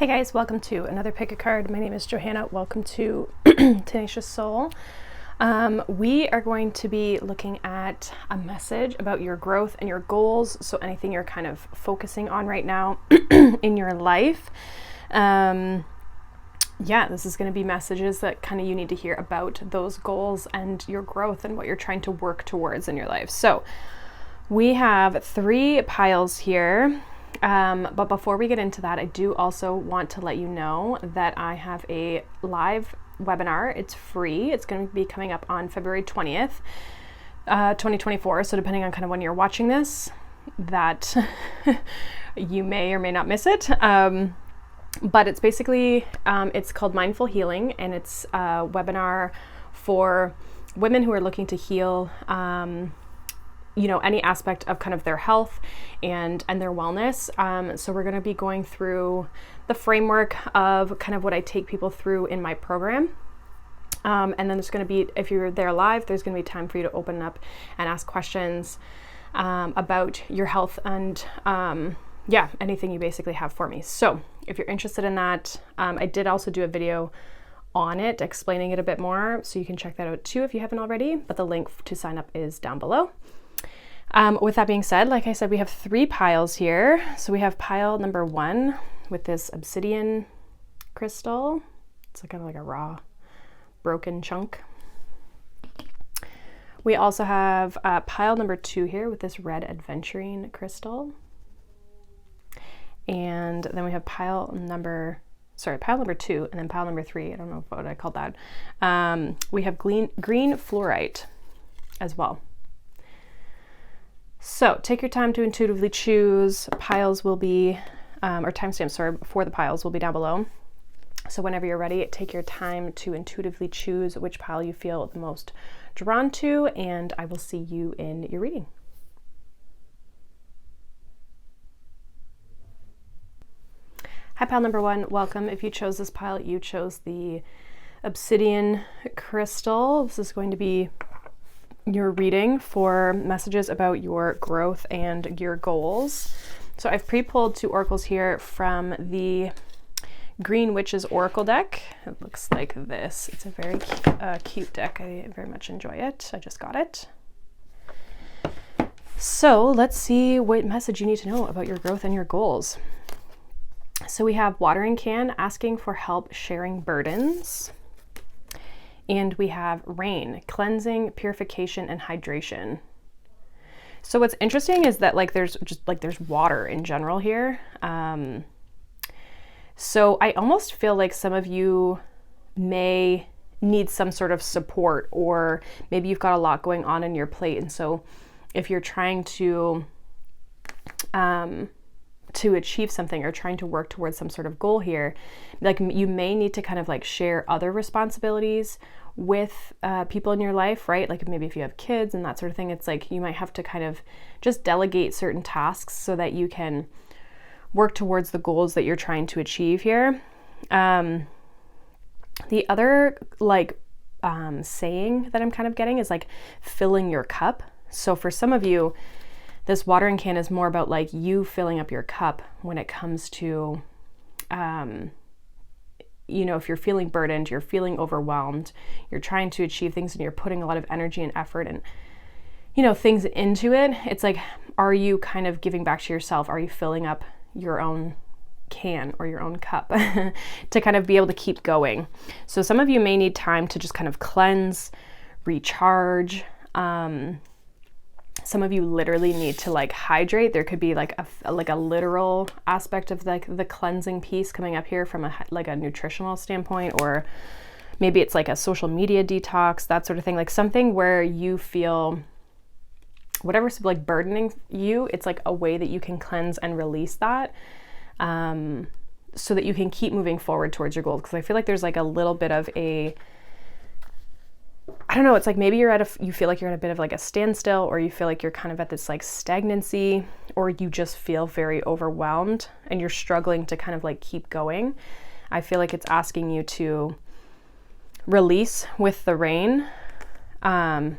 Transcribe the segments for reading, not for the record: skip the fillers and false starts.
Hey guys, welcome to another Pick a Card. My name is Johanna. Welcome to Tenacious Soul. We are going to be looking at a message about your growth and your goals. So anything you're kind of focusing on right now in your life. This is going to be messages that kind of you need to hear about those goals and your growth and what you're trying to work towards in your life. So we have 3 piles here. But before we get into that, I do also want to let you know that I have a live webinar. It's free. It's going to be coming up on February 20th, 2024. So depending on kind of when you're watching this, that you may or may not miss it. But it's basically, it's called Mindful Healing, and it's a webinar for women who are looking to heal, any aspect of kind of their health and their wellness. So we're going to be going through the framework of kind of what I take people through in my program. And then there's going to be, if you're there live, there's going to be time for you to open up and ask questions about your health and anything you basically have for me. So if you're interested in that, I did also do a video on it explaining it a bit more, so you can check that out too if you haven't already, but the link to sign up is down below. With that being said, like I said, we have 3 piles here. So we have pile number 1 with this obsidian crystal. It's kind of like a raw, broken chunk. We also have pile number 2 here with this red aventurine crystal. And then we have pile number 2 and then pile number 3. I don't know what I called that. We have green fluorite as well. So take your time to intuitively choose. Piles will be, or timestamps for the piles will be down below. So whenever you're ready, take your time to intuitively choose which pile you feel the most drawn to, and I will see you in your reading. Hi, pile number 1, welcome. If you chose this pile, you chose the obsidian crystal. This is going to be your reading for messages about your growth and your goals. So I've pre-pulled 2 oracles here from the Green Witches Oracle deck. It looks like this. It's a very cute deck. I very much enjoy it. I just got it. So let's see what message you need to know about your growth and your goals. So we have Watering Can, asking for help sharing burdens. And we have Rain, cleansing, purification, and hydration. So what's interesting is that there's water in general here. So I almost feel like some of you may need some sort of support, or maybe you've got a lot going on in your plate. And so if you're trying to achieve something or trying to work towards some sort of goal here, like you may need to kind of like share other responsibilities with people in your life, right? Like maybe if you have kids and that sort of thing, it's like you might have to kind of just delegate certain tasks so that you can work towards the goals that you're trying to achieve here. The other saying that I'm kind of getting is like filling your cup. So for some of you, this watering can is more about like you filling up your cup when it comes to, if you're feeling burdened, you're feeling overwhelmed, you're trying to achieve things and you're putting a lot of energy and effort and, things into it. It's like, are you kind of giving back to yourself? Are you filling up your own can or your own cup to kind of be able to keep going? So some of you may need time to just kind of cleanse, recharge. Some of you literally need to like hydrate. There could be like a literal aspect of like the cleansing piece coming up here from a nutritional standpoint, or maybe it's like a social media detox, that sort of thing, like something where you feel whatever's like burdening you, it's like a way that you can cleanse and release that, so that you can keep moving forward towards your goals. Because I feel like there's like a little bit of I don't know, it's like maybe you feel like you're at a bit of like a standstill, or you feel like you're kind of at this like stagnancy, or you just feel very overwhelmed and you're struggling to kind of like keep going. I feel like it's asking you to release with the rain. The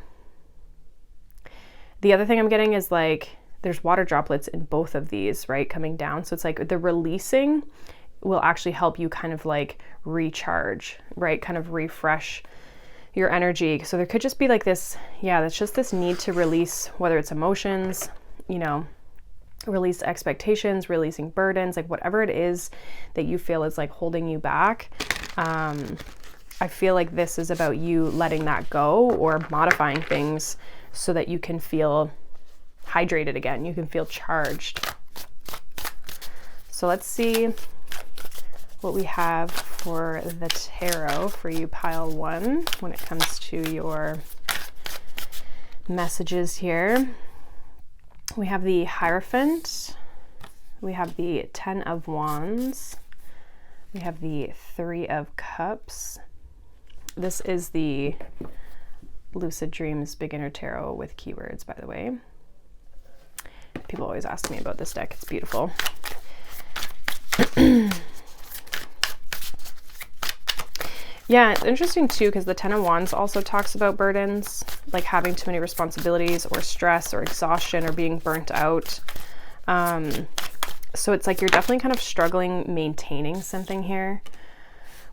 other thing I'm getting is like there's water droplets in both of these, right, coming down. So it's like the releasing will actually help you kind of like recharge, right? Kind of refresh your energy. So there could just be like this, that's just this need to release, whether it's emotions, you know, release expectations, releasing burdens, like whatever it is that you feel is like holding you back. I feel like this is about you letting that go or modifying things so that you can feel hydrated again. You can feel charged. So let's see what we have for the tarot for you, pile 1, when it comes to your messages here. We have the Hierophant, we have the 10 of Wands, we have the 3 of Cups. This is the Lucid Dreams Beginner Tarot with keywords, by the way. People always ask me about this deck. It's beautiful. Yeah, it's interesting too, because the 10 of Wands also talks about burdens, like having too many responsibilities or stress or exhaustion or being burnt out. So it's like you're definitely kind of struggling maintaining something here.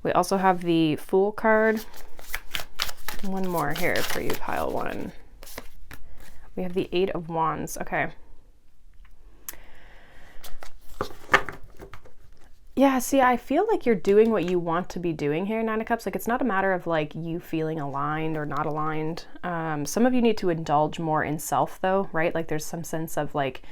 We also have the Fool card. One more here for you, pile 1. We have the 8 of Wands. Okay. Yeah, see, I feel like you're doing what you want to be doing here, 9 of Cups. Like, it's not a matter of like you feeling aligned or not aligned. Some of you need to indulge more in self though, right? Like there's some sense of like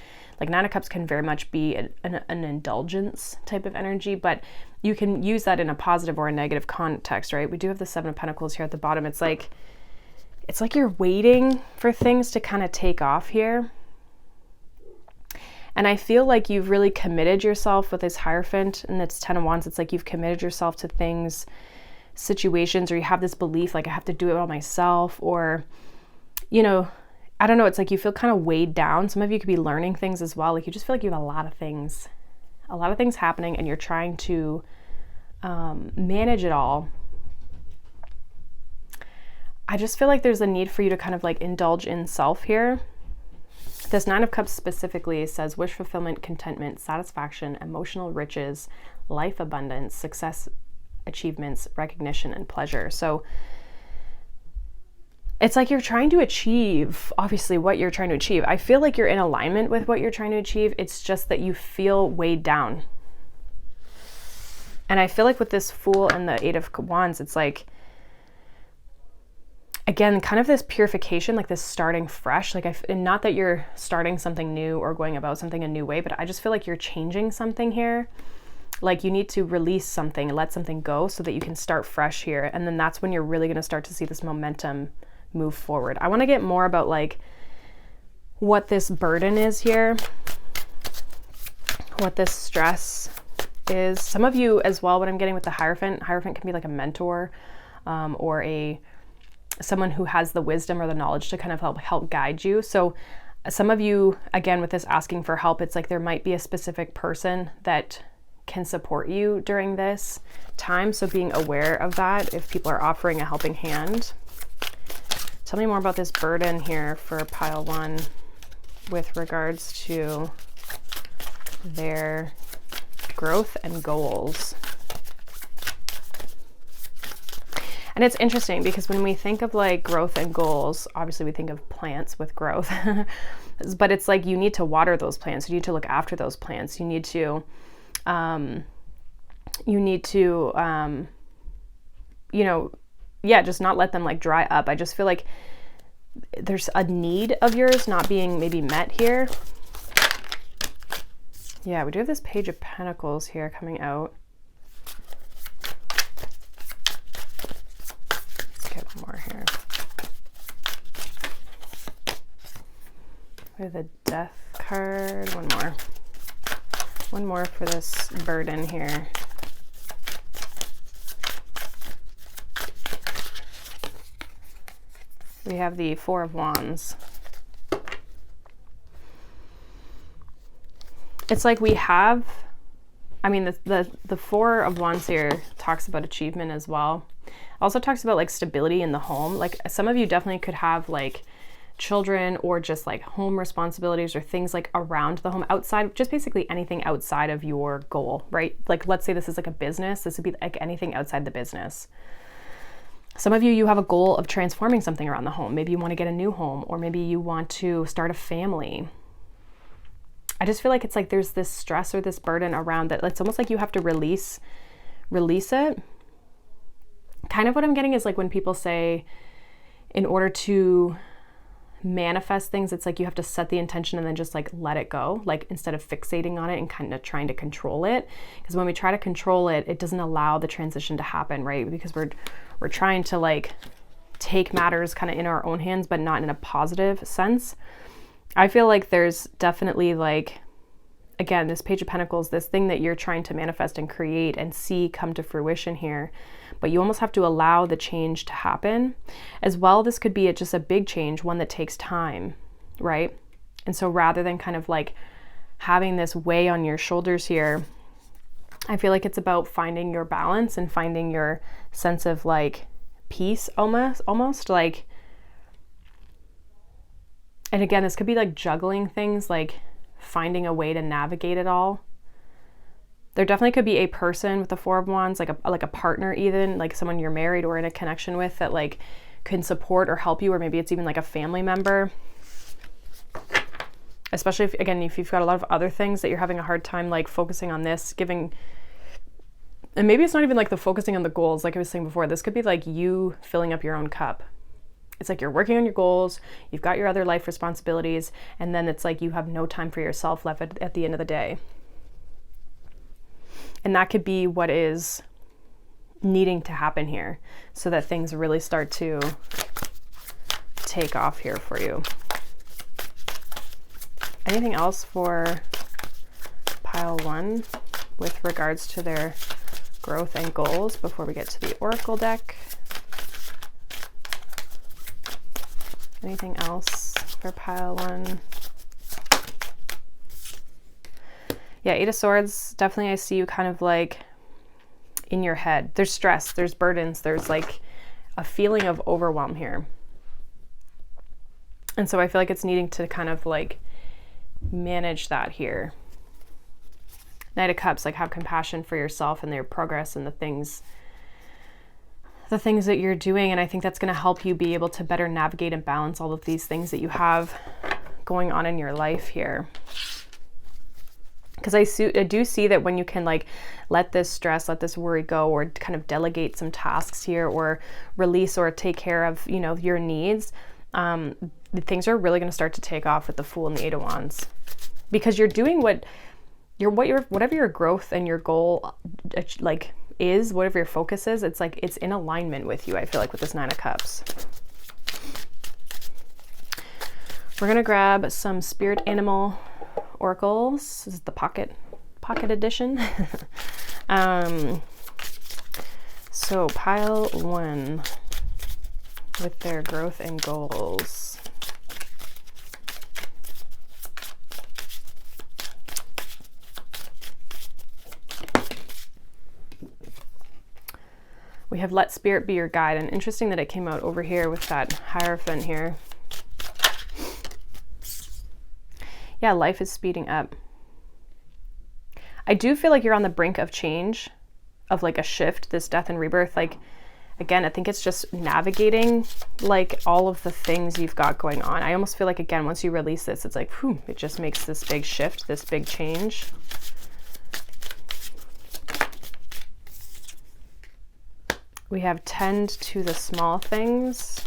9 of Cups can very much be an indulgence type of energy, but you can use that in a positive or a negative context, right? We do have the 7 of Pentacles here at the bottom. It's like you're waiting for things to kind of take off here. And I feel like you've really committed yourself with this Hierophant and it's 10 of Wands. It's like you've committed yourself to things, situations, or you have this belief like I have to do it all myself, or, you know, I don't know. It's like you feel kind of weighed down. Some of you could be learning things as well. Like you just feel like you have a lot of things happening and you're trying to manage it all. I just feel like there's a need for you to kind of like indulge in self here. This 9 of Cups specifically says wish fulfillment, contentment, satisfaction, emotional riches, life abundance, success, achievements, recognition, and pleasure. So it's like you're trying to achieve, obviously, what you're trying to achieve. I feel like you're in alignment with what you're trying to achieve. It's just that you feel weighed down. And I feel like with this Fool and the 8 of Wands, it's like, again, kind of this purification, like this starting fresh, like and not that you're starting something new or going about something a new way, but I just feel like you're changing something here. Like you need to release something, let something go so that you can start fresh here. And then that's when you're really going to start to see this momentum move forward. I want to get more about like what this burden is here, what this stress is. Some of you as well, what I'm getting with the Hierophant can be like a mentor or someone who has the wisdom or the knowledge to kind of help guide you. So some of you, again, with this asking for help, it's like there might be a specific person that can support you during this time. So being aware of that if people are offering a helping hand. Tell me more about this burden here for pile 1 with regards to their growth and goals. And it's interesting because when we think of like growth and goals, obviously we think of plants with growth, but it's like you need to water those plants. You need to look after those plants. You need to, just not let them like dry up. I just feel like there's a need of yours not being maybe met here. Yeah, we do have this Page of Pentacles here coming out. More here. We have the Death card. One more for this burden here. We have the 4 of Wands. It's like we have, I mean, the 4 of Wands here talks about achievement as well. Also talks about like stability in the home. Like some of you definitely could have like children or just like home responsibilities or things like around the home, outside, just basically anything outside of your goal, right? Like let's say this is like a business, this would be like anything outside the business. Some of you have a goal of transforming something around the home. Maybe you want to get a new home, or maybe you want to start a family. I just feel like it's like there's this stress or this burden around that. It's almost like you have to release it. Kind of what I'm getting is like when people say in order to manifest things, it's like you have to set the intention and then just like let it go, like instead of fixating on it and kind of trying to control it. Because when we try to control it, it doesn't allow the transition to happen, right? Because we're trying to like take matters kind of in our own hands, but not in a positive sense. I feel like there's definitely like, again, this Page of Pentacles, this thing that you're trying to manifest and create and see come to fruition here, but you almost have to allow the change to happen. As well, this could be just a big change, one that takes time, right? And so rather than kind of like having this weigh on your shoulders here, I feel like it's about finding your balance and finding your sense of like peace almost like, and again, this could be like juggling things, like finding a way to navigate it all. There definitely could be a person with the Four of Wands, like a partner, even like someone you're married or in a connection with that like can support or help you, or maybe it's even like a family member. Especially if you've got a lot of other things that you're having a hard time like focusing on this, and maybe it's not even like the focusing on the goals, like I was saying before. This could be like you filling up your own cup. It's like you're working on your goals, you've got your other life responsibilities, and then it's like you have no time for yourself left at the end of the day. And that could be what is needing to happen here so that things really start to take off here for you. Anything else for pile 1 with regards to their growth and goals before we get to the Oracle deck? Anything else for pile 1? Yeah, Eight of Swords, definitely I see you kind of like in your head. There's stress, there's burdens, there's like a feeling of overwhelm here. And so I feel like it's needing to kind of like manage that here. Knight of Cups, like have compassion for yourself and your progress and the things that you're doing. And I think that's going to help you be able to better navigate and balance all of these things that you have going on in your life here. Because I do see that when you can like let this stress, let this worry go, or kind of delegate some tasks here, or release or take care of, you know, your needs, things are really going to start to take off with the Fool and the Eight of Wands. Because you're doing whatever your growth and your goal like is, whatever your focus is, it's like it's in alignment with you, I feel like, with this Nine of Cups. We're gonna grab some spirit animal oracles. This is the pocket edition. So pile 1 with their growth and goals. We have let spirit be your guide, and interesting that it came out over here with that Hierophant here. Yeah, life is speeding up. I do feel like you're on the brink of change, of like a shift, this death and rebirth. Like, again, I think it's just navigating like all of the things you've got going on. I almost feel like, again, once you release this, it's like, whew, it just makes this big shift, this big change. We have tend to the small things.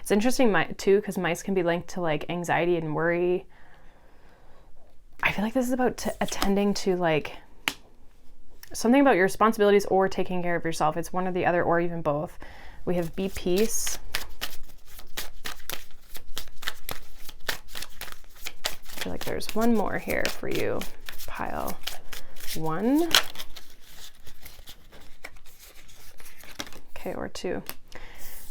It's interesting too, because mice can be linked to like anxiety and worry. I feel like this is about attending to like something about your responsibilities or taking care of yourself. It's one or the other, or even both. We have be peace. I feel like there's one more here for you. Pile 1. Okay, or 2.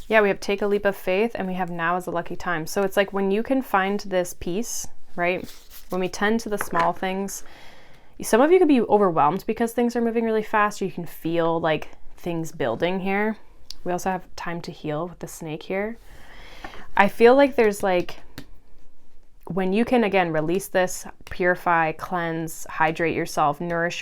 Yeah, we have take a leap of faith, and we have now is a lucky time. So it's like when you can find this peace, right? When we tend to the small things, some of you could be overwhelmed because things are moving really fast, or you can feel like things building here. We also have time to heal with the snake here. I feel like there's like, when you can, again, release this, purify, cleanse, hydrate yourself, nourish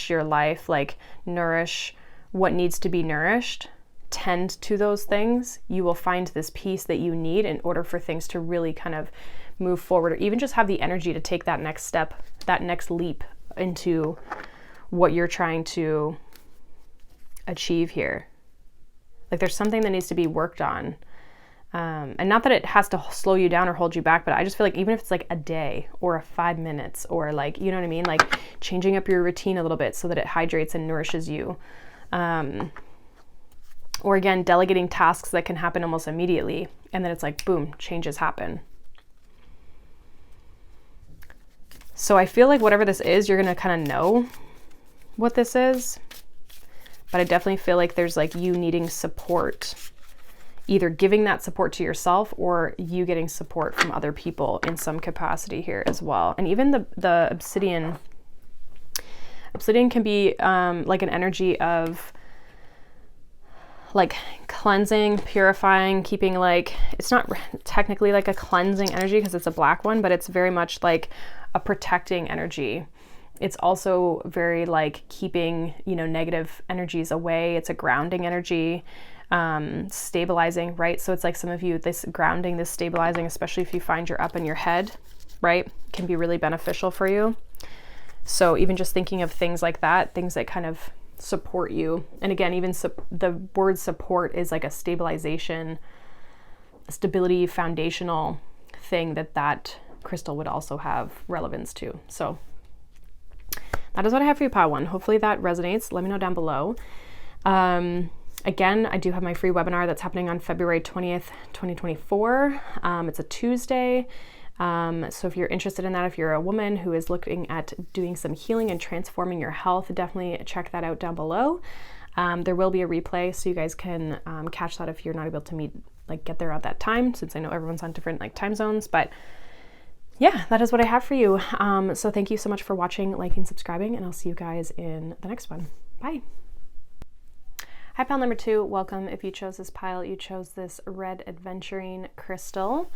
your life, like nourish what needs to be nourished, tend to those things, you will find this peace that you need in order for things to really kind of move forward, or even just have the energy to take that next step, that next leap into what you're trying to achieve here. Like there's something that needs to be worked on. And not that it has to slow you down or hold you back, but I just feel like even if it's like a day or 5 minutes or like, you know what I mean? Like changing up your routine a little bit so that it hydrates and nourishes you. Or again, delegating tasks that can happen almost immediately. And then it's like, boom, changes happen. So I feel like whatever this is, you're going to kind of know what this is. But I definitely feel like there's like you needing support, either giving that support to yourself or you getting support from other people in some capacity here as well. And even the obsidian can be like an energy of like cleansing, purifying, keeping like, it's not technically like a cleansing energy because it's a black one, but it's very much like a protecting energy. It's also very like keeping, you know, negative energies away. It's a grounding energy, stabilizing, right? So it's like some of you, this grounding, this stabilizing, especially if you find you're up in your head, right, can be really beneficial for you. So even just thinking of things like that, things that kind of support you. And again, even the word support is like a stabilization, stability, foundational thing that crystal would also have relevance to. So that is what I have for you, Pile One. Hopefully that resonates. Let me know down below. Again, I do have my free webinar that's happening on February 20th, 2024. It's a Tuesday. So if you're interested in that, if you're a woman who is looking at doing some healing and transforming your health, definitely check that out down below. There will be a replay, so you guys can catch that if you're not able to meet, like get there at that time, since I know everyone's on different like time zones. But yeah, that is what I have for you. So thank you so much for watching, liking, subscribing, and I'll see you guys in the next one. Bye. Hi, pile number 2. Welcome. If you chose this pile, you chose this red adventuring crystal.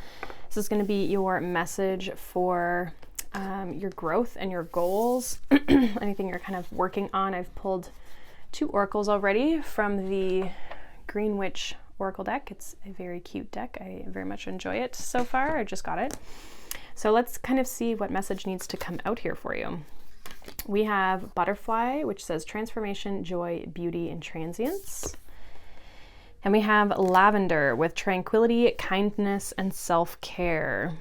This is going to be your message for your growth and your goals, anything you're kind of working on. I've pulled 2 oracles already from the Green Witch Oracle deck. It's a very cute deck. I very much enjoy it so far. I just got it. So let's kind of see what message needs to come out here for you. We have Butterfly, which says transformation, joy, beauty, and transience. And we have Lavender with tranquility, kindness, and self-care.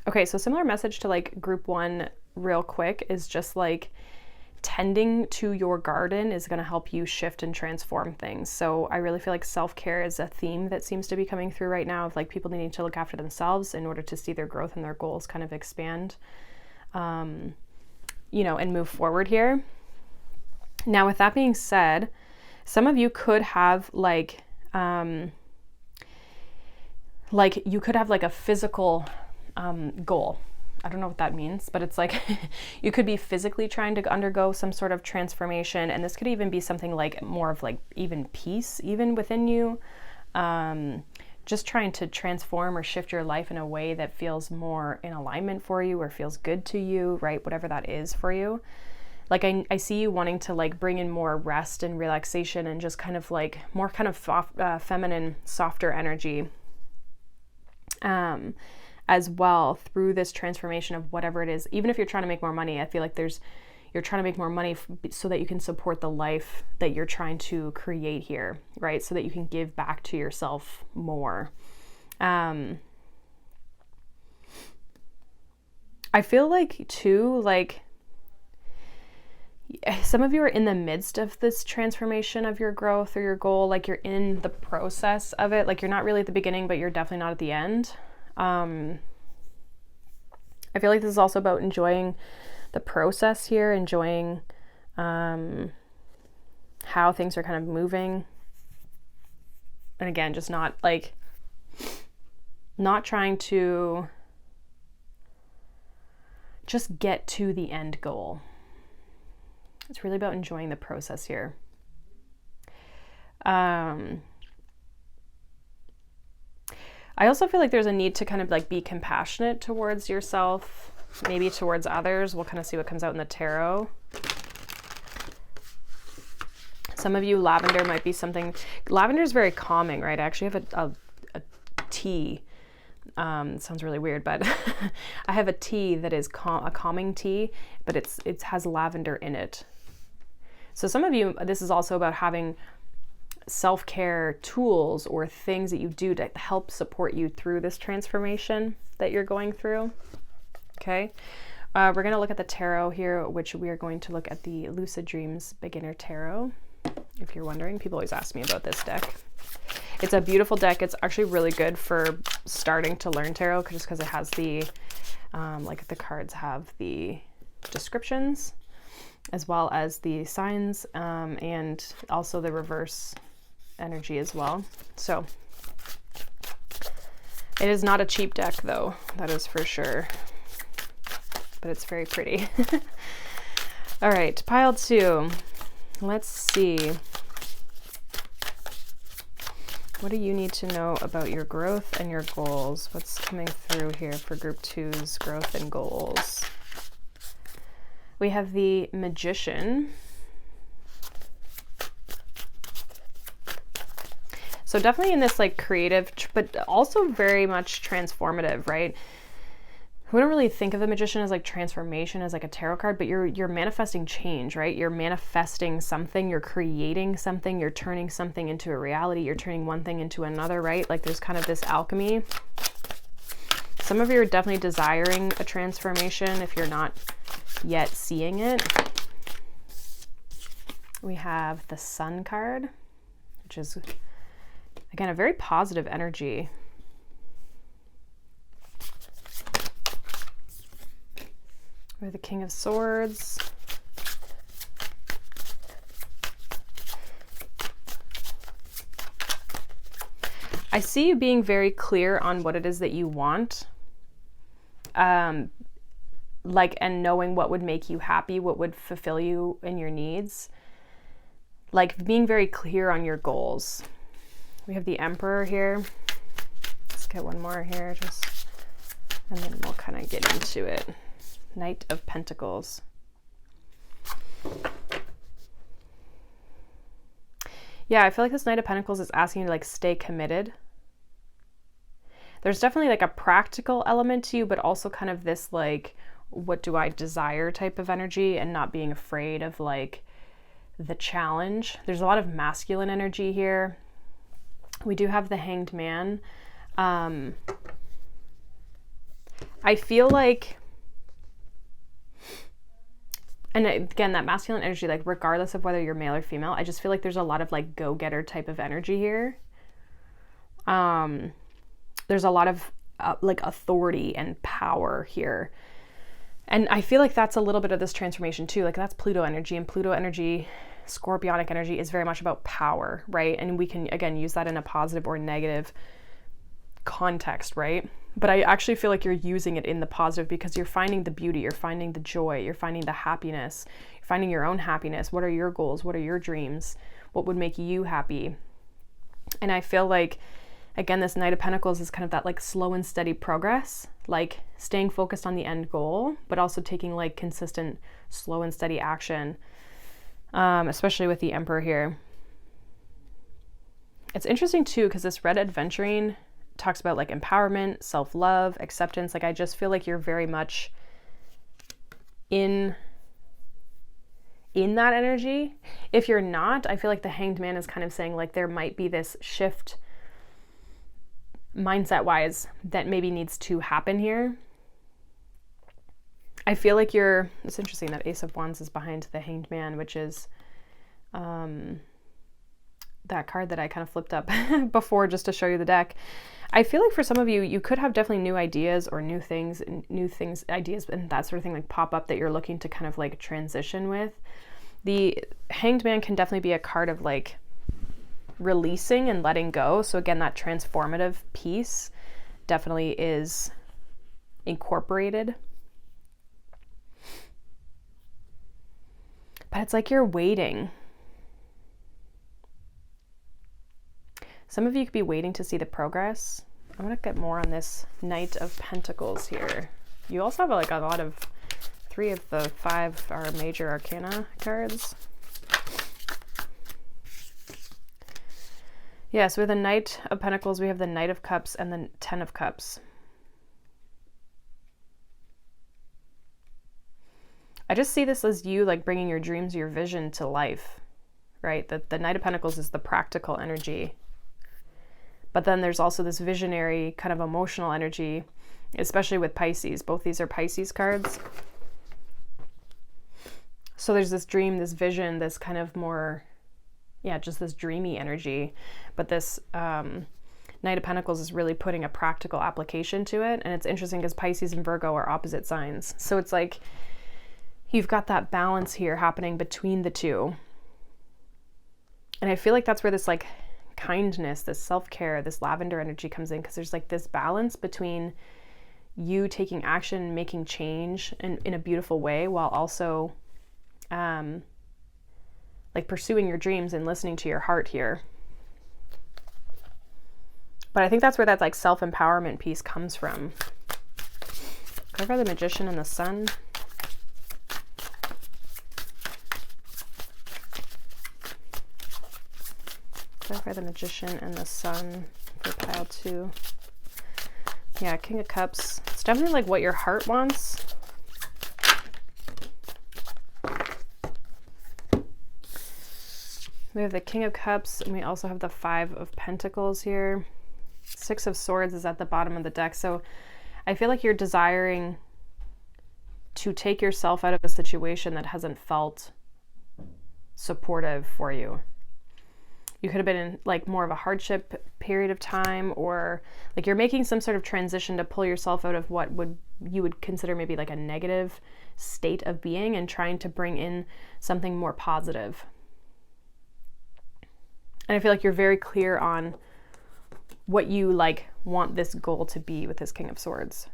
Okay, so similar message to like group 1 real quick is just like tending to your garden is going to help you shift and transform things. So I really feel like self-care is a theme that seems to be coming through right now, of like people needing to look after themselves in order to see their growth and their goals kind of expand, you know, and move forward here. Now, with that being said, some of you could have like you could have like a physical goal. I don't know what that means, but it's like you could be physically trying to undergo some sort of transformation, and this could even be something like more of like even peace even within you, just trying to transform or shift your life in a way that feels more in alignment for you or feels good to you, right? Whatever that is for you. Like I see you wanting to like bring in more rest and relaxation and just kind of like more kind of feminine, softer energy as well through this transformation of whatever it is. Even if you're trying to make more money, I feel like you're trying to make more money so that you can support the life that you're trying to create here, right? So that you can give back to yourself more. I feel like too, like some of you are in the midst of this transformation of your growth or your goal, like you're in the process of it. Like you're not really at the beginning, but you're definitely not at the end. I feel like this is also about enjoying the process here, enjoying how things are kind of moving. And again, just not trying to just get to the end goal. It's really about enjoying the process here. I also feel like there's a need to kind of like be compassionate towards yourself, maybe towards others. We'll kind of see what comes out in the tarot. Some of you, lavender might be something. Lavender is very calming, right? I actually have a tea. It sounds really weird, but I have a tea that is a calming tea, but it has lavender in it. So some of you, this is also about having self-care tools or things that you do to help support you through this transformation that you're going through. Okay. We're going to look at the tarot here, which we are going to look at the Lucid Dreams Beginner Tarot. If you're wondering, people always ask me about this deck. It's a beautiful deck. It's actually really good for starting to learn tarot just because it has the, like the cards have the descriptions as well as the signs, and also the reverse energy as well. So it is not a cheap deck though, that is for sure, but it's very pretty. All right, pile 2. Let's see. What do you need to know about your growth and your goals? What's coming through here for group 2's growth and goals? We have the Magician. So definitely in this like creative, but also very much transformative, right? We don't really think of the Magician as like transformation as like a tarot card, but you're manifesting change, right? You're manifesting something, you're creating something, you're turning something into a reality, you're turning one thing into another, right? Like there's kind of this alchemy. Some of you are definitely desiring a transformation if you're not yet seeing it. We have the Sun card, which is again a very positive energy. We're the King of Swords. I see you being very clear on what it is that you want. Like, and knowing what would make you happy, what would fulfill you and your needs. Like being very clear on your goals. We have the Emperor here. Let's get one more here, and then we'll kind of get into it. Knight of Pentacles. Yeah, I feel like this Knight of Pentacles is asking you to like stay committed. There's definitely like a practical element to you, but also kind of this like, what do I desire type of energy, and not being afraid of like the challenge. There's a lot of masculine energy here. We do have the Hanged Man. I feel like, and again, that masculine energy, like regardless of whether you're male or female, I just feel like there's a lot of like go-getter type of energy here. There's a lot of like authority and power here. And I feel like that's a little bit of this transformation too. Like that's Pluto energy, and Pluto energy, Scorpionic energy is very much about power, right? And we can, again, use that in a positive or negative context, right? But I actually feel like you're using it in the positive because you're finding the beauty, you're finding the joy, you're finding the happiness, you're finding your own happiness. What are your goals? What are your dreams? What would make you happy? And I feel like, again, this Knight of Pentacles is kind of that like slow and steady progress, like staying focused on the end goal, but also taking like consistent, slow and steady action, especially with the Emperor here. It's interesting too, because this Red Adventuring talks about like empowerment, self-love, acceptance. Like I just feel like you're very much in that energy. If you're not, I feel like the Hanged Man is kind of saying like there might be this shift mindset wise that maybe needs to happen here. I feel like it's interesting that Ace of Wands is behind the Hanged Man, which is that card that I kind of flipped up before just to show you the deck. I feel like for some of you, you could have definitely new ideas or new things, ideas and that sort of thing like pop up that you're looking to kind of like transition with. The Hanged Man can definitely be a card of like releasing and letting go. So again, that transformative piece definitely is incorporated. But it's like you're waiting. Some of you could be waiting to see the progress. I'm going to get more on this Knight of Pentacles here. You also have like a lot of 3 of the 5 are major arcana cards. Yeah, so with the Knight of Pentacles, we have the Knight of Cups and the 10 of Cups. I just see this as you like bringing your dreams, your vision to life, right? The Knight of Pentacles is the practical energy. But then there's also this visionary kind of emotional energy, especially with Pisces. Both these are Pisces cards. So there's this dream, this vision, this kind of more, yeah, just this dreamy energy. But this Knight of Pentacles is really putting a practical application to it. And it's interesting because Pisces and Virgo are opposite signs. So it's like you've got that balance here happening between the two. And I feel like that's where this like kindness, this self-care, this lavender energy comes in, because there's like this balance between you taking action, making change in a beautiful way, while also like pursuing your dreams and listening to your heart here. But I think that's where that like self-empowerment piece comes from. Cover the Magician and the Sun. For the Magician and the Sun for pile 2. Yeah, King of Cups. It's definitely like what your heart wants. We have the King of Cups, and we also have the 5 of Pentacles here. 6 of Swords is at the bottom of the deck. So I feel like you're desiring to take yourself out of a situation that hasn't felt supportive for you. You could have been in like more of a hardship period of time, or like you're making some sort of transition to pull yourself out of what you would consider maybe like a negative state of being, and trying to bring in something more positive. And I feel like you're very clear on what you like want this goal to be with this King of Swords.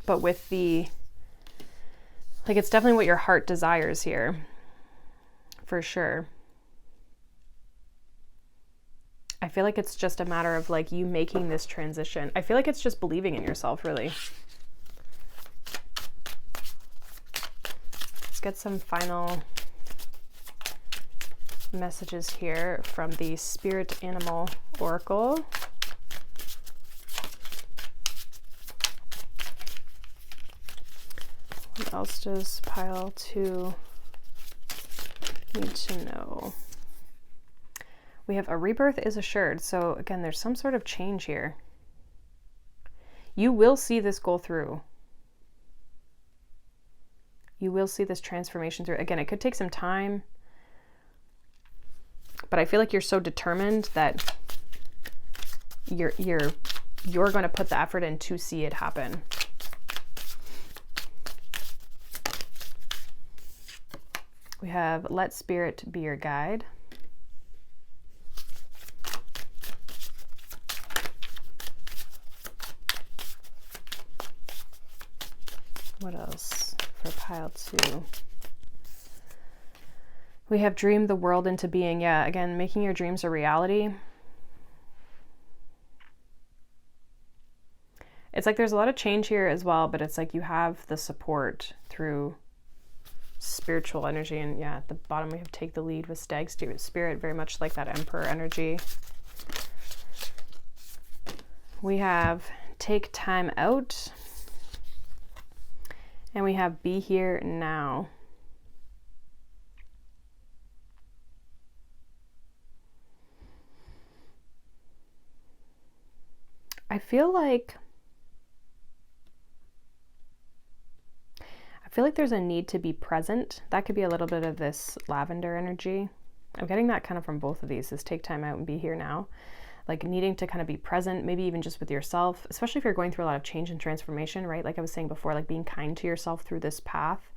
But with the, like, it's definitely what your heart desires here. For sure. I feel like it's just a matter of like you making this transition. I feel like it's just believing in yourself, really. Let's get some final messages here from the Spirit Animal Oracle. What else does pile 2 need to know? We have a rebirth is assured. So again, there's some sort of change here. You will see this go through. You will see this transformation through. Again, it could take some time, but I feel like you're so determined that you're going to put the effort in to see it happen. We have let spirit be your guide. What else for pile 2? We have dream the world into being. Yeah, again, making your dreams a reality. It's like there's a lot of change here as well, but it's like you have the support through spiritual energy. And yeah, at the bottom we have take the lead with stag spirit, very much like that emperor energy. We have take time out, and we have be here now. I feel like there's a need to be present. That could be a little bit of this lavender energy. I'm getting that kind of from both of these, is take time out and be here now. Like needing to kind of be present, maybe even just with yourself, especially if you're going through a lot of change and transformation, right? Like I was saying before, like being kind to yourself through this path.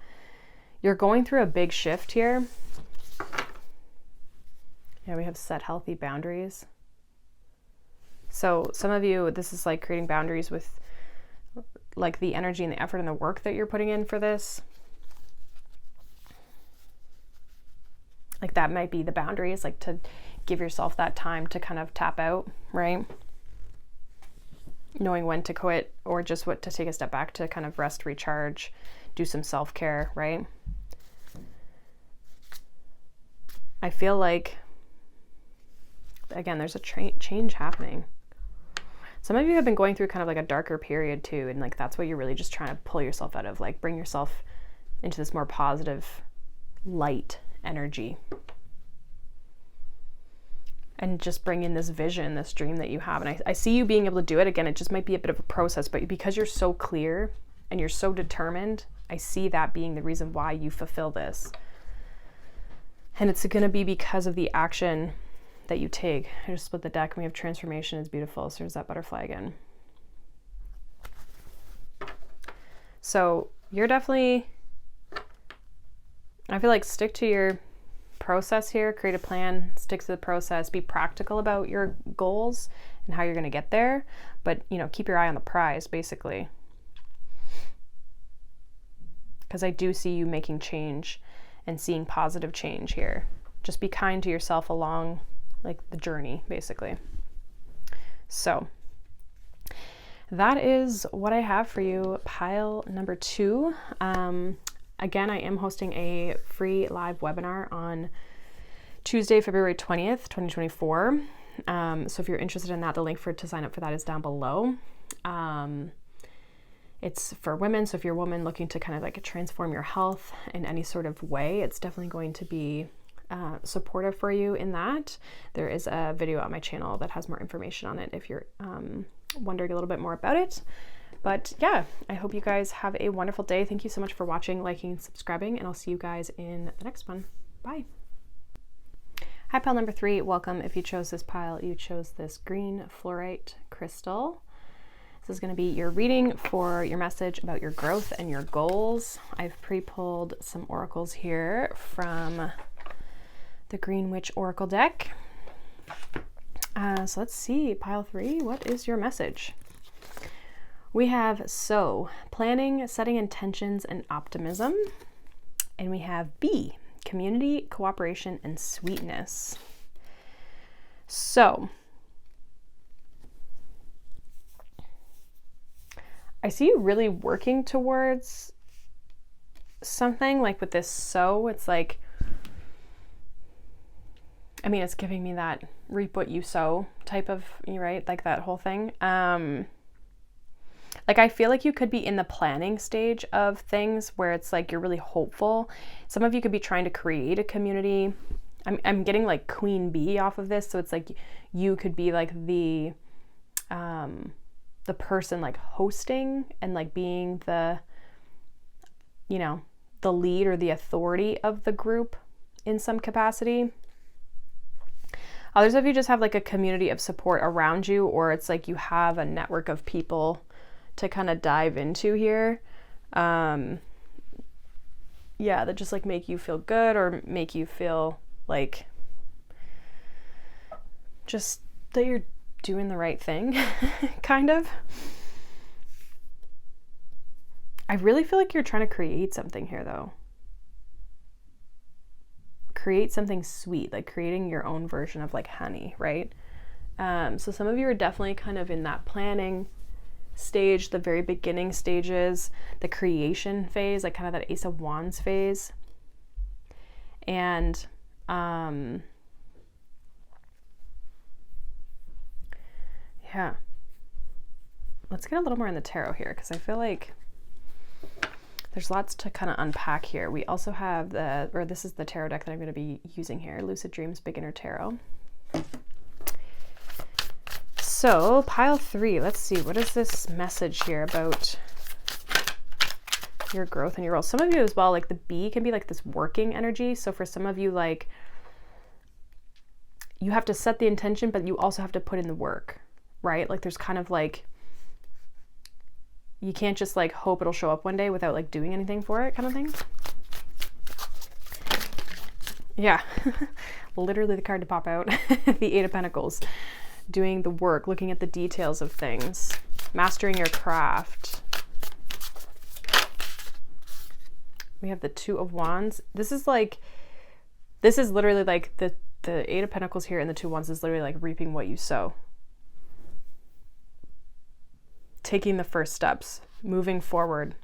You're going through a big shift here. Yeah, we have set healthy boundaries. So some of you, this is like creating boundaries with like the energy and the effort and the work that you're putting in for this. Like that might be the boundaries, like to give yourself that time to kind of tap out, right? Knowing when to quit or just what to take a step back to kind of rest, recharge, do some self-care, right? I feel like, again, there's a change happening. Some of you have been going through kind of like a darker period too, and like that's what you're really just trying to pull yourself out of, like bring yourself into this more positive, light energy. And just bring in this vision, this dream that you have. And I see you being able to do it. Again, it just might be a bit of a process, but because you're so clear and you're so determined, I see that being the reason why you fulfill this. And it's going to be because of the action that you take. I just split the deck and we have transformation is beautiful. So there's that butterfly again. So you're definitely, I feel like stick to your process here, create a plan, stick to the process, be practical about your goals and how you're going to get there, but you know, keep your eye on the prize basically. Because I do see you making change and seeing positive change here. Just be kind to yourself along like the journey basically. So that is what I have for you, pile number 2. Again, I am hosting a free live webinar on Tuesday, February 20th, 2024. So if you're interested in that, the link to sign up for that is down below. It's for women. So if you're a woman looking to kind of like transform your health in any sort of way, it's definitely going to be supportive for you in that. There is a video on my channel that has more information on it if you're wondering a little bit more about it. But yeah, I hope you guys have a wonderful day. Thank you so much for watching, liking, and subscribing, and I'll see you guys in the next one. Bye. Hi, pile number 3. Welcome. If you chose this pile, you chose this green fluorite crystal. This is going to be your reading for your message about your growth and your goals. I've pre-pulled some oracles here from the Green Witch Oracle deck. So let's see, pile 3, what is your message? We have So, planning, setting intentions, and optimism. And we have B, community, cooperation, and sweetness. So, I see you really working towards something like with this So, it's like, I mean, it's giving me that reap what you sow type of, right? Like that whole thing. Like I feel like you could be in the planning stage of things where it's like you're really hopeful. Some of you could be trying to create a community. I'm getting like queen bee off of this, so it's like you could be like the person like hosting and like being the, you know, the lead or the authority of the group in some capacity. Others of you just have like a community of support around you, or it's like you have a network of people to kind of dive into here. Yeah, that just like make you feel good or make you feel like just that you're doing the right thing, kind of. I really feel like you're trying to create something here though. Create something sweet, like creating your own version of like honey, right? So some of you are definitely kind of in that planning stage, the very beginning stages, the creation phase, like kind of that Ace of Wands phase. And yeah, let's get a little more in the tarot here because I feel like there's lots to kind of unpack here. We also have this is the tarot deck that I'm going to be using here, Lucid Dreams Beginner Tarot. So pile 3, let's see, what is this message here about your growth and your role? Some of you as well, like the bee can be like this working energy. So for some of you, like you have to set the intention, but you also have to put in the work, right? Like there's kind of like, you can't just like hope it'll show up one day without like doing anything for it kind of thing. Yeah, literally the card to pop out, the 8 of Pentacles. Doing the work, looking at the details of things, mastering your craft. We have the 2 of Wands. This is like This is literally like the Eight of Pentacles here and the Two of Wands is literally like reaping what you sow. Taking the first steps, moving forward,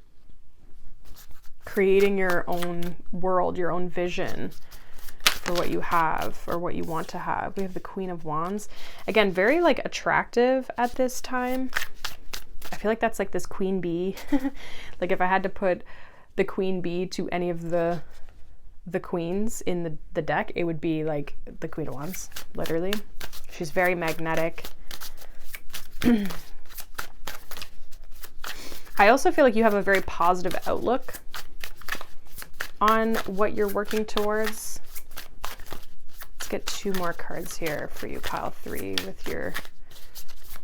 creating your own world, your own vision for what you have or what you want to have. We have the Queen of Wands. Again, very like attractive at this time. I feel like that's like this queen bee. Like if I had to put the queen bee to any of the queens in the deck, it would be like the Queen of Wands, literally. She's very magnetic. I also feel like you have a very positive outlook on what you're working towards. Let's get 2 more cards here for you, pile 3, with your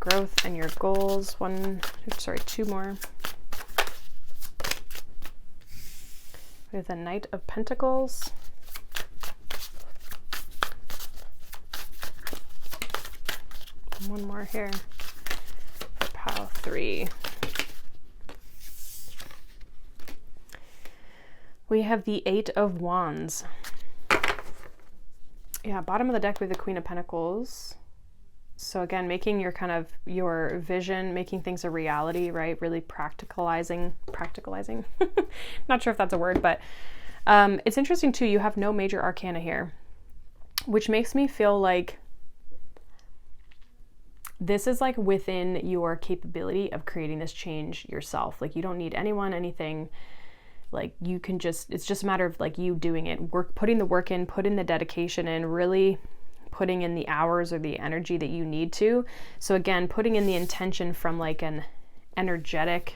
growth and your goals. 2 more. We have the Knight of Pentacles. And 1 more here for pile 3. We have the Eight of Wands. Yeah, bottom of the deck with the Queen of Pentacles. So again, making your vision, making things a reality, right? Really practicalizing. Not sure if that's a word, but it's interesting too. You have no major arcana here, which makes me feel like this is like within your capability of creating this change yourself. Like you don't need anyone, anything. Like you can it's just a matter of like you doing it, putting the work in, putting the dedication in, really putting in the hours or the energy that you need to. So again, putting in the intention from like an energetic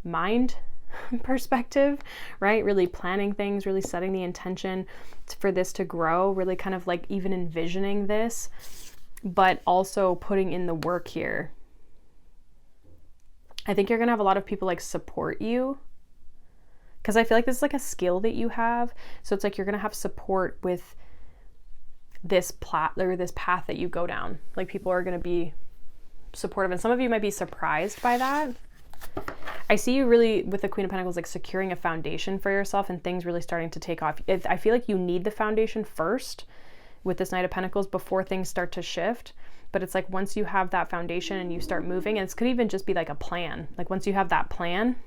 mind perspective, right? Really planning things, really setting the intention for this to grow, really kind of like even envisioning this, but also putting in the work here. I think you're going to have a lot of people like support you, because I feel like this is like a skill that you have. So it's like you're going to have support with this path that you go down. Like people are going to be supportive, and some of you might be surprised by that. I see you really, with the Queen of Pentacles, like securing a foundation for yourself and things really starting to take off. I feel like you need the foundation first with this Knight of Pentacles before things start to shift. But it's like once you have that foundation and you start moving, and it could even just be like a plan. Like once you have that plan,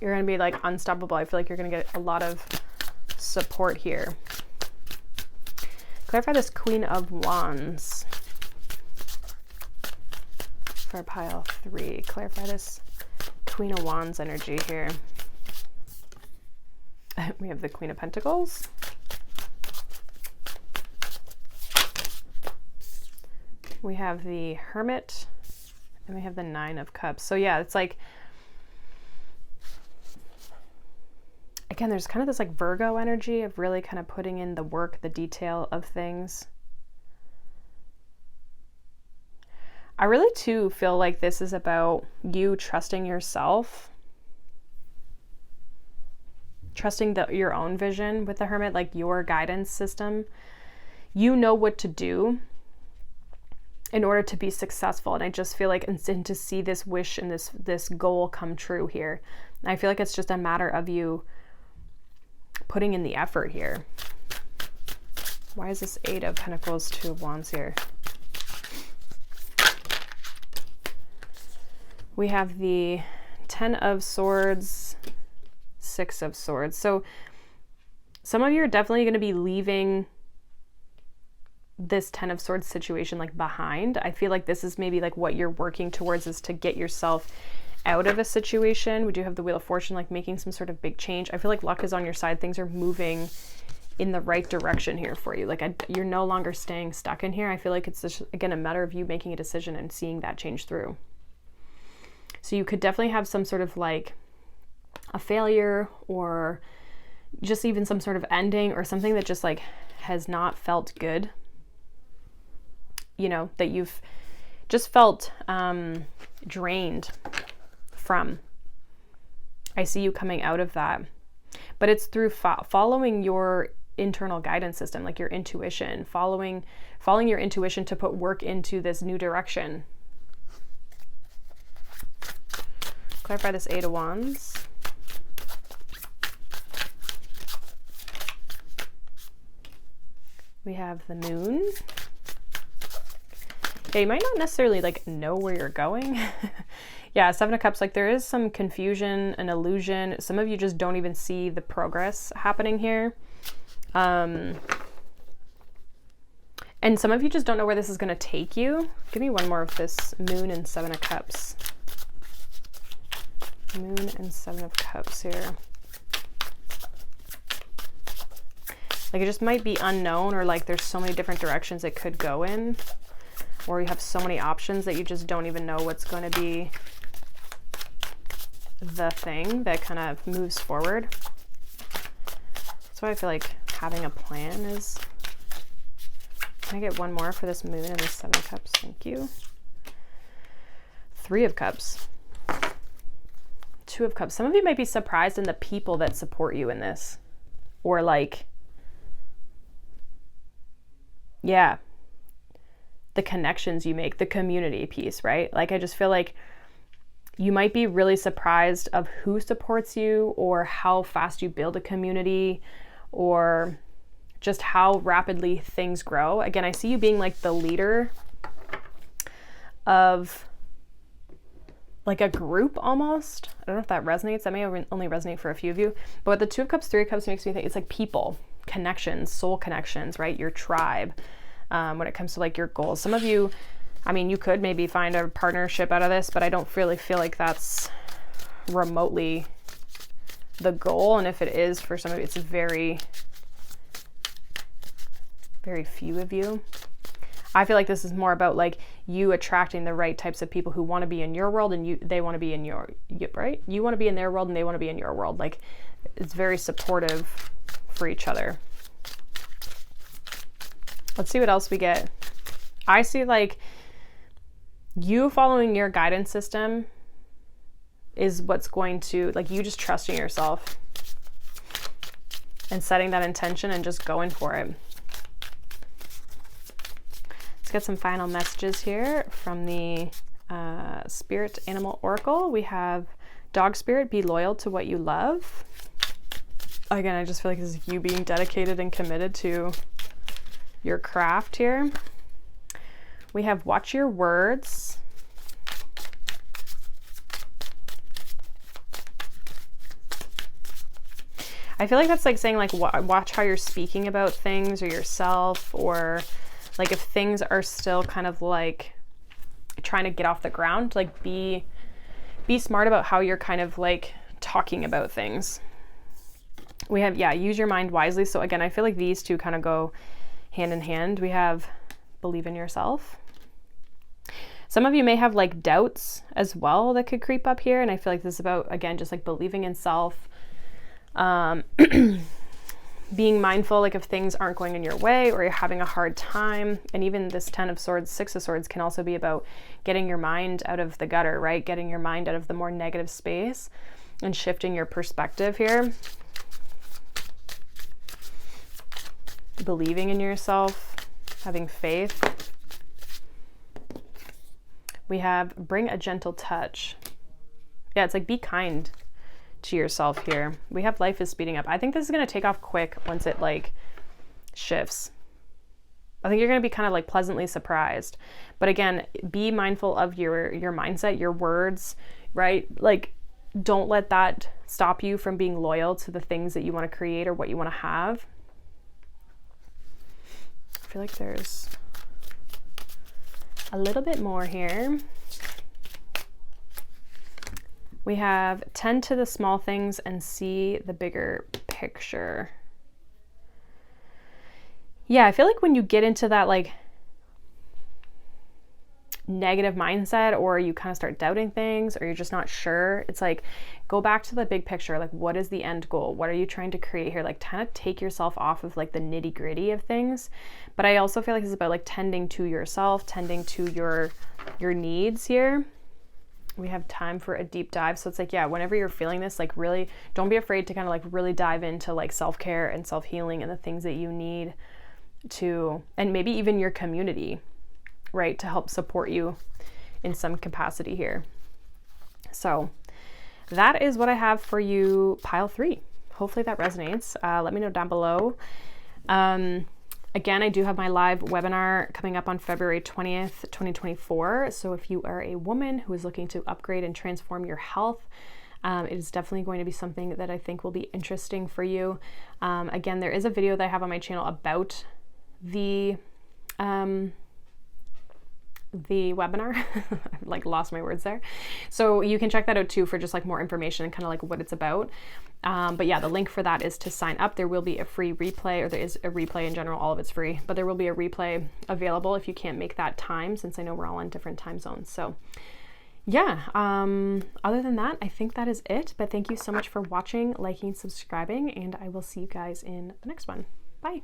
you're going to be like unstoppable. I feel like you're going to get a lot of support here. Clarify this Queen of Wands for pile 3. Clarify this Queen of Wands energy here. We have the Queen of Pentacles. We have the Hermit, and we have the Nine of Cups. So yeah, it's like, again, there's kind of this like Virgo energy of really kind of putting in the work, the detail of things. I really too feel like this is about you trusting yourself, trusting your own vision with the Hermit, like your guidance system. You know what to do in order to be successful. And I just feel like, and to see this wish and this goal come true here, I feel like it's just a matter of you putting in the effort here. Why is this Eight of Pentacles, Two of Wands here? We have the Ten of Swords, Six of Swords. So some of you are definitely going to be leaving this Ten of Swords situation like behind. I feel like this is maybe like what you're working towards, is to get yourself out of a situation. We do have the Wheel of Fortune, like making some sort of big change. I feel like luck is on your side. Things are moving in the right direction here for you. Like you're no longer staying stuck in here. I feel like it's just, again, a matter of you making a decision and seeing that change through. So you could definitely have some sort of like a failure, or just even some sort of ending, or something that just like has not felt good. You know, that you've just felt drained from. I see you coming out of that, but it's through following your internal guidance system, like your intuition, following your intuition to put work into this new direction. Clarify this Eight of Wands. We have the moon. Yeah, you might not necessarily like know where you're going. Yeah, Seven of Cups, like there is some confusion and illusion. Some of you just don't even see the progress happening here. And some of you just don't know where this is going to take you. Give me one more of this Moon and Seven of Cups. Moon and Seven of Cups here. Like it just might be unknown, or like there's so many different directions it could go in, or you have so many options that you just don't even know what's going to be the thing that kind of moves forward. That's why I feel like having a plan is... Can I get one more for this Moon and this Seven of Cups? Thank you. Three of Cups. Two of Cups. Some of you might be surprised in the people that support you in this. Or like, yeah, the connections you make, the community piece, right? Like I just feel like you might be really surprised of who supports you, or how fast you build a community, or just how rapidly things grow. Again, I see you being like the leader of like a group almost. I don't know if that resonates. That may only resonate for a few of you. But with the Two of Cups, Three of Cups makes me think it's like people, connections, soul connections, right? Your tribe, when it comes to like your goals. Some of you, I mean, you could maybe find a partnership out of this, but I don't really feel like that's remotely the goal. And if it is for some of you, it's very few of you. I feel like this is more about like you attracting the right types of people who want to be in your world, and they want to be in your, right? You want to be in their world and they want to be in your world. Like it's very supportive for each other. Let's see what else we get. I see like you following your guidance system is what's going to, like you just trusting yourself and setting that intention and just going for it. Let's get some final messages here from the Spirit Animal Oracle. We have Dog Spirit, be loyal to what you love. Again, I just feel like this is you being dedicated and committed to your craft here. We have watch your words. I feel like that's like saying like watch how you're speaking about things or yourself, or like if things are still kind of like trying to get off the ground, like be smart about how you're kind of like talking about things. We have, yeah, use your mind wisely. So again, I feel like these two kind of go hand in hand. We have believe in yourself. Some of you may have like doubts as well that could creep up here. And I feel like this is about, again, just like believing in self, being mindful, like if things aren't going in your way or you're having a hard time. And even this 10 of Swords, 6 of Swords can also be about getting your mind out of the gutter, right? Getting your mind out of the more negative space and shifting your perspective here. Believing in yourself, having faith. We have bring a gentle touch. Yeah, it's like be kind to yourself here. We have life is speeding up. I think this is going to take off quick once it like shifts. I think you're going to be kind of like pleasantly surprised. But again, be mindful of your mindset, your words, right? Like don't let that stop you from being loyal to the things that you want to create or what you want to have. I feel like there's a little bit more here. We have tend to the small things and see the bigger picture. Yeah, I feel like when you get into that like negative mindset, or you kind of start doubting things, or you're just not sure, it's like go back to the big picture. Like what is the end goal? What are you trying to create here? Like kind of take yourself off of like the nitty gritty of things. But I also feel like it's about like tending to yourself, tending to your needs here. We have time for a deep dive. So it's like, yeah, whenever you're feeling this, like really don't be afraid to kind of like really dive into like self-care and self-healing and the things that you need to, and maybe even your community, right, to help support you in some capacity here. So that is what I have for you, pile 3. Hopefully that resonates. Let me know down below. Again, I do have my live webinar coming up on February 20th, 2024. So if you are a woman who is looking to upgrade and transform your health, it is definitely going to be something that I think will be interesting for you. Again, there is a video that I have on my channel about the webinar. I've like lost my words there. So you can check that out too for just like more information and kind of like what it's about. But yeah, the link for that is to sign up. There will be a free replay, or there is a replay in general, all of it's free, but there will be a replay available if you can't make that time, since I know we're all on different time zones. So yeah, other than that, I think that is it. But thank you so much for watching, liking, subscribing, and I will see you guys in the next one. Bye.